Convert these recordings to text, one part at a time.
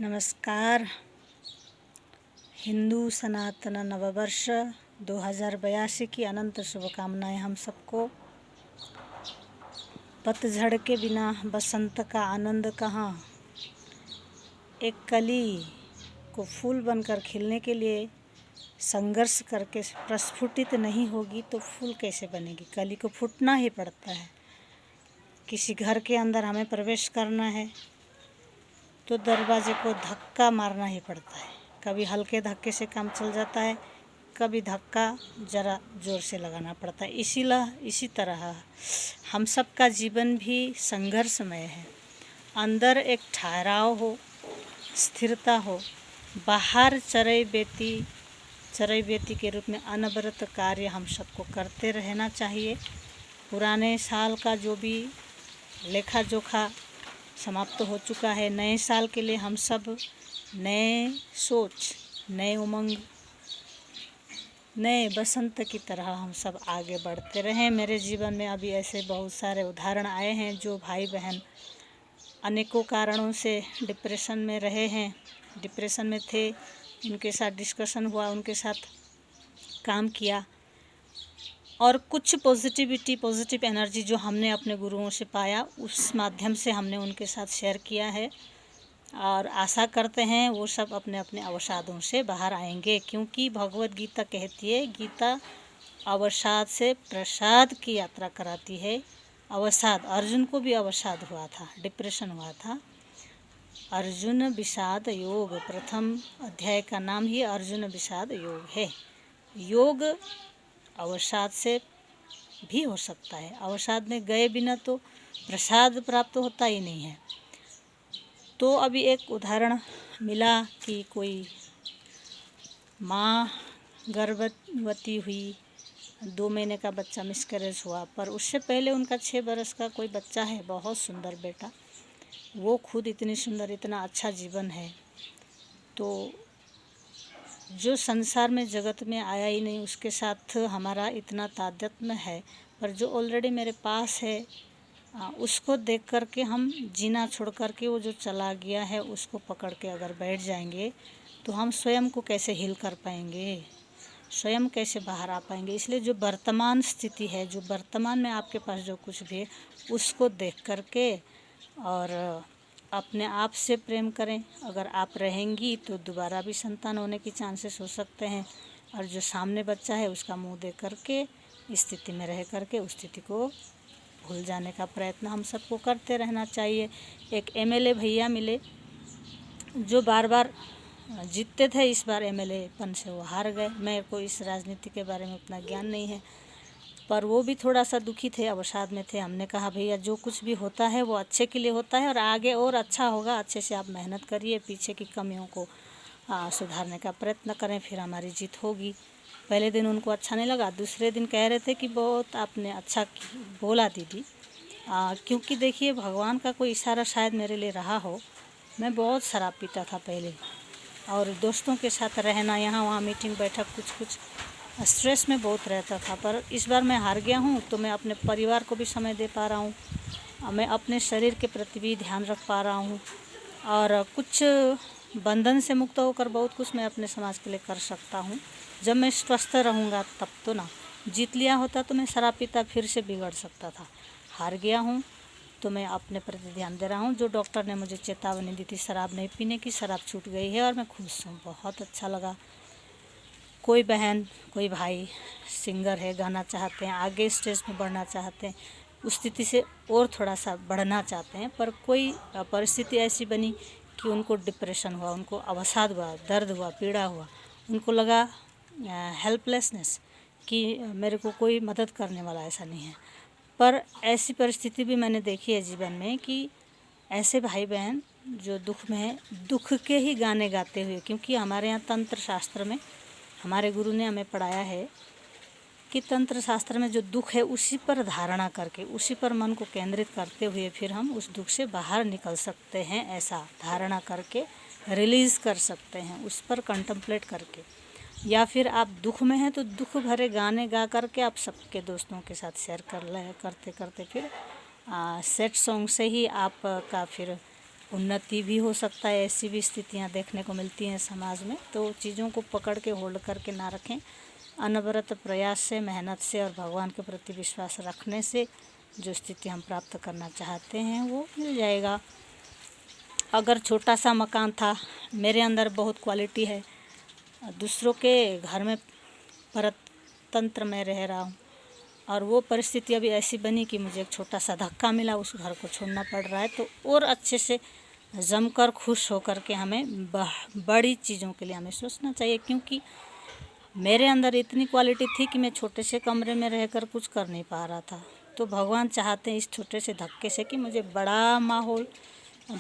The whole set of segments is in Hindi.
नमस्कार। हिंदू सनातन नववर्ष 2082 की अनंत शुभकामनाएं हम सबको। पतझड़ के बिना बसंत का आनंद कहाँ। एक कली को फूल बनकर खिलने के लिए संघर्ष करके प्रस्फुटित नहीं होगी तो फूल कैसे बनेगी। कली को फूटना ही पड़ता है। किसी घर के अंदर हमें प्रवेश करना है तो दरवाजे को धक्का मारना ही पड़ता है। कभी हल्के धक्के से काम चल जाता है, कभी धक्का ज़रा ज़ोर से लगाना पड़ता है। इसी तरह हम सब का जीवन भी संघर्षमय है। अंदर एक ठहराव हो, स्थिरता हो, बाहर चरई बेती के रूप में अनवरत कार्य हम सबको करते रहना चाहिए। पुराने साल का जो भी लेखा जोखा समाप्त हो चुका है। नए साल के लिए हम सब नए सोच, नए उमंग, नए बसंत की तरह हम सब आगे बढ़ते रहें। मेरे जीवन में अभी ऐसे बहुत सारे उदाहरण आए हैं जो भाई बहन अनेकों कारणों से डिप्रेशन में रहे हैं, डिप्रेशन में थे। उनके साथ डिस्कशन हुआ, उनके साथ काम किया और कुछ पॉजिटिव एनर्जी जो हमने अपने गुरुओं से पाया उस माध्यम से हमने उनके साथ शेयर किया है। और आशा करते हैं वो सब अपने अपने अवसादों से बाहर आएंगे, क्योंकि भगवत गीता कहती है, गीता अवसाद से प्रसाद की यात्रा कराती है। अवसाद, अर्जुन को भी अवसाद हुआ था, डिप्रेशन हुआ था। अर्जुन विषाद योग, प्रथम अध्याय का नाम ही अर्जुन विषाद योग है। योग अवसाद से भी हो सकता है। अवसाद में गए बिना तो प्रसाद प्राप्त होता ही नहीं है। तो अभी एक उदाहरण मिला कि कोई माँ गर्भवती हुई, 2 महीने का बच्चा मिसकैरेज हुआ, पर उससे पहले उनका 6 बरस का कोई बच्चा है, बहुत सुंदर बेटा। वो खुद इतनी सुंदर, इतना अच्छा जीवन है। तो जो संसार में जगत में आया ही नहीं उसके साथ हमारा इतना तादात्म्य है, पर जो ऑलरेडी मेरे पास है उसको देख कर के हम जीना छोड़ कर के वो जो चला गया है उसको पकड़ के अगर बैठ जाएंगे तो हम स्वयं को कैसे हील कर पाएंगे, स्वयं कैसे बाहर आ पाएंगे। इसलिए जो वर्तमान स्थिति है, जो वर्तमान में आपके पास जो कुछ भी है उसको देख कर के और अपने आप से प्रेम करें। अगर आप रहेंगी तो दोबारा भी संतान होने की चांसेस हो सकते हैं। और जो सामने बच्चा है उसका मुंह देख करके स्थिति में रह करके उस स्थिति को भूल जाने का प्रयत्न हम सबको करते रहना चाहिए। एक एमएलए भैया मिले जो बार बार जीतते थे, इस बार एमएलए पन से वो हार गए। मेरे को इस राजनीति के बारे में उतना ज्ञान नहीं है, पर वो भी थोड़ा सा दुखी थे, अवसाद में थे। हमने कहा भैया जो कुछ भी होता है वो अच्छे के लिए होता है और आगे और अच्छा होगा। अच्छे से आप मेहनत करिए, पीछे की कमियों को सुधारने का प्रयत्न करें, फिर हमारी जीत होगी। पहले दिन उनको अच्छा नहीं लगा, दूसरे दिन कह रहे थे कि बहुत आपने अच्छा बोला दीदी। क्योंकि देखिए भगवान का कोई इशारा शायद मेरे लिए रहा हो। मैं बहुत शराब पीता था पहले और दोस्तों के साथ रहना, यहाँ वहाँ मीटिंग बैठक कुछ स्ट्रेस में बहुत रहता था। पर इस बार मैं हार गया हूँ तो मैं अपने परिवार को भी समय दे पा रहा हूँ, मैं अपने शरीर के प्रति भी ध्यान रख पा रहा हूँ और कुछ बंधन से मुक्त होकर बहुत कुछ मैं अपने समाज के लिए कर सकता हूँ। जब मैं स्वस्थ रहूँगा तब तो ना। जीत लिया होता तो मैं शराब पीता फिर से बिगड़ सकता था। हार गया हूँ तो मैं अपने प्रति ध्यान दे रहा हूँ। जो डॉक्टर ने मुझे चेतावनी दी थी शराब नहीं पीने की, शराब छूट गई है और मैं खुश हूँ, बहुत अच्छा लगा। कोई बहन, कोई भाई सिंगर है, गाना चाहते हैं, आगे स्टेज में बढ़ना चाहते हैं, उस स्थिति से और थोड़ा सा बढ़ना चाहते हैं, पर कोई परिस्थिति ऐसी बनी कि उनको डिप्रेशन हुआ, उनको अवसाद हुआ, दर्द हुआ, पीड़ा हुआ, उनको लगा हेल्पलेसनेस कि मेरे को कोई मदद करने वाला ऐसा नहीं है। पर ऐसी परिस्थिति भी मैंने देखी है जीवन में कि ऐसे भाई बहन जो दुख में है, दुख के ही गाने गाते हुए, क्योंकि हमारे यहाँ तंत्र शास्त्र में हमारे गुरु ने हमें पढ़ाया है कि तंत्र शास्त्र में जो दुख है उसी पर धारणा करके, उसी पर मन को केंद्रित करते हुए फिर हम उस दुख से बाहर निकल सकते हैं। ऐसा धारणा करके रिलीज़ कर सकते हैं, उस पर कंटम्पलेट करके। या फिर आप दुख में हैं तो दुख भरे गाने गा करके आप सबके दोस्तों के साथ शेयर करते फिर सैड सॉन्ग से ही आपका फिर उन्नति भी हो सकता है। ऐसी भी स्थितियाँ देखने को मिलती हैं समाज में। तो चीज़ों को पकड़ के होल्ड करके ना रखें। अनवरत प्रयास से, मेहनत से और भगवान के प्रति विश्वास रखने से जो स्थिति हम प्राप्त करना चाहते हैं वो मिल जाएगा। अगर छोटा सा मकान था, मेरे अंदर बहुत क्वालिटी है, दूसरों के घर में परतंत्र में रह रहा हूँ और वो परिस्थिति अभी ऐसी बनी कि मुझे एक छोटा सा धक्का मिला, उस घर को छोड़ना पड़ रहा है, तो और अच्छे से जमकर खुश होकर के हमें बड़ी चीज़ों के लिए हमें सोचना चाहिए। क्योंकि मेरे अंदर इतनी क्वालिटी थी कि मैं छोटे से कमरे में रहकर कुछ कर नहीं पा रहा था। तो भगवान चाहते हैं इस छोटे से धक्के से कि मुझे बड़ा माहौल,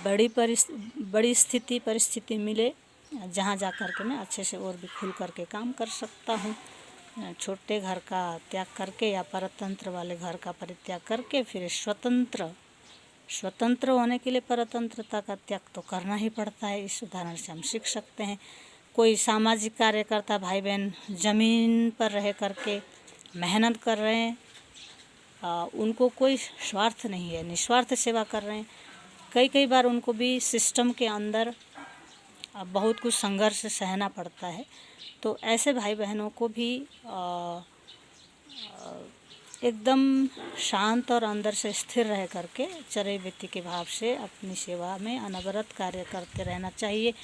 बड़ी स्थिति परिस्थिति मिले, जहाँ जा कर के मैं अच्छे से और भी खुल कर के काम कर सकता हूँ। छोटे घर का त्याग करके या परतंत्र वाले घर का परित्याग करके फिर स्वतंत्र होने के लिए परतंत्रता का त्याग तो करना ही पड़ता है। इस उदाहरण से हम सीख सकते हैं। कोई सामाजिक कार्यकर्ता भाई बहन ज़मीन पर रह करके मेहनत कर रहे हैं, उनको कोई स्वार्थ नहीं है, निस्वार्थ सेवा कर रहे हैं। कई बार उनको भी सिस्टम के अंदर बहुत कुछ संघर्ष सहना पड़ता है। तो ऐसे भाई बहनों को भी एकदम शांत और अंदर से स्थिर रह करके चरैवेति के भाव से अपनी सेवा में अनवरत कार्य करते रहना चाहिए।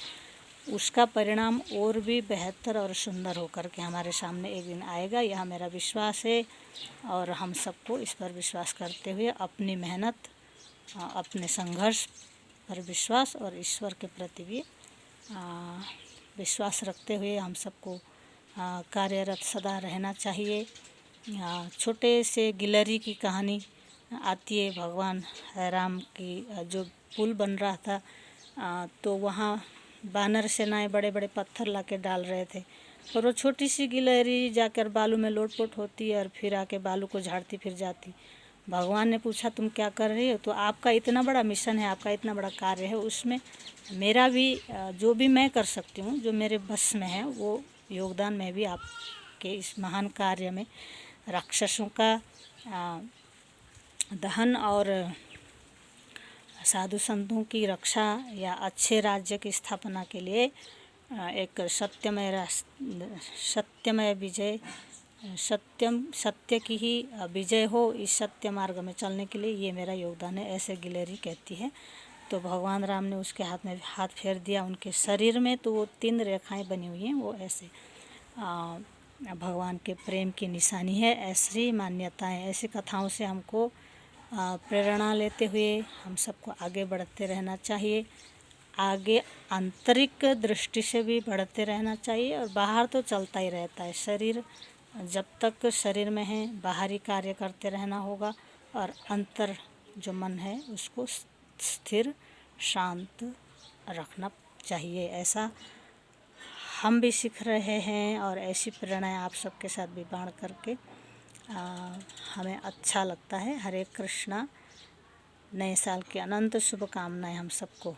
उसका परिणाम और भी बेहतर और सुंदर होकर के हमारे सामने एक दिन आएगा, यह मेरा विश्वास है। और हम सबको इस पर विश्वास करते हुए अपनी मेहनत, अपने संघर्ष पर विश्वास और ईश्वर के प्रति भी विश्वास रखते हुए हम सबको कार्यरत सदा रहना चाहिए। छोटे से गिलहरी की कहानी आती है। भगवान राम की जो पुल बन रहा था, तो वहाँ बानर सेनाएं बड़े बड़े पत्थर ला के डाल रहे थे, और वो छोटी सी गिलहरी जाकर बालू में लोटपोट होती है और फिर आके बालू को झाड़ती फिर जाती। भगवान ने पूछा तुम क्या कर रही हो? तो आपका इतना बड़ा मिशन है, आपका इतना बड़ा कार्य है, उसमें मेरा भी जो भी मैं कर सकती हूँ, जो मेरे बस में है, वो योगदान मैं भी आपके इस महान कार्य में राक्षसों का दहन और साधु संतों की रक्षा या अच्छे राज्य की स्थापना के लिए एक सत्यमय विजय, सत्य की ही विजय हो, इस सत्य मार्ग में चलने के लिए ये मेरा योगदान है, ऐसे गिलहरी कहती है। तो भगवान राम ने उसके हाथ में हाथ फेर दिया, उनके शरीर में तो वो 3 रेखाएं बनी हुई हैं, वो ऐसे भगवान के प्रेम की निशानी है। ऐसी मान्यताएं, ऐसी कथाओं से हमको प्रेरणा लेते हुए हम सबको आगे बढ़ते रहना चाहिए। आगे आंतरिक दृष्टि से भी बढ़ते रहना चाहिए, और बाहर तो चलता ही रहता है। शरीर जब तक शरीर में है, बाहरी कार्य करते रहना होगा, और अंतर जो मन है उसको स्थिर शांत रखना चाहिए। ऐसा हम भी सीख रहे हैं, और ऐसी प्रेरणाएं आप सबके साथ भी बांट करके हमें अच्छा लगता है। हरे कृष्णा। नए साल की अनंत शुभकामनाएं हम सबको।